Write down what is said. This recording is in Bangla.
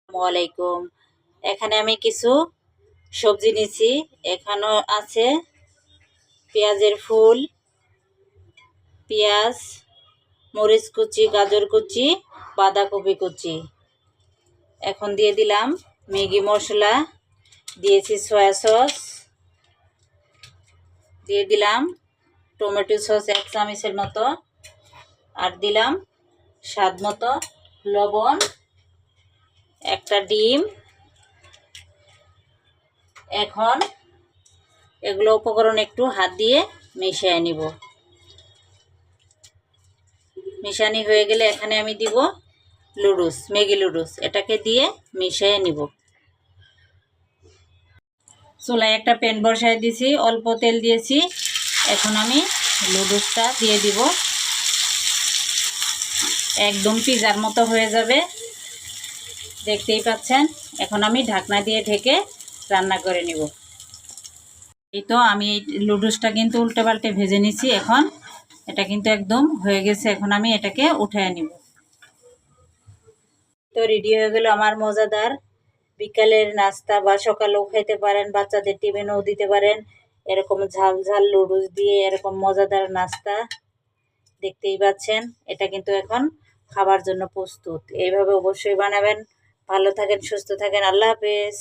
আসসালামাইকুম। এখানে আমি কিছু সবজি নিছি। এখানে আছে পেঁয়াজের ফুল, পেঁয়াজ, মরিচ কুচি, গাজর কুচি, বাঁধাকপি কুচি। এখন দিয়ে দিলাম ম্যাগি মশলা, দিয়েছি সয়া সস, দিয়ে দিলাম টমেটো সস 1 চামচের মতো, আর দিলাম স্বাদ মতো লবণ, একটা ডিম। এখন এগুলো উপকরণ একটু হাত দিয়ে মিশিয়ে নিব। মিশানি হয়ে গেলে এখানে আমি দিব লুডুস, ম্যাগি লুডুস। এটাকে দিয়ে মিশিয়ে নিব। চুলায় একটা প্যান বসায় দিয়েছি, অল্প তেল দিয়েছি। এখন আমি লুডুসটা দিয়ে দিব। একদম পিজার মতো হয়ে যাবে, দেখতেই পাচ্ছেন। এখন আমি ঢাকনা দিয়ে ঢেকে রান্না করে নিব। এই তো আমি এই লুডুসটা কিন্তু উল্টে পাল্টে ভেজে নিছি। এখন এটা কিন্তু একদম হয়ে গেছে। এখন আমি এটাকে উঠায় নিব। তো রেডি হয়ে গেল আমার মজাদার বিকালের নাস্তা, বা সকালেও খেতে পারেন, বাচ্চাদের টিফিনেও দিতে পারেন। এরকম ঝাল ঝাল লুডুস দিয়ে এরকম মজাদার নাস্তা, দেখতেই পাচ্ছেন। এটা কিন্তু এখন খাবার জন্য প্রস্তুত। এইভাবে অবশ্যই বানাবেন। ভালো থাকেন, সুস্থ থাকেন। আল্লাহ হাফেজ।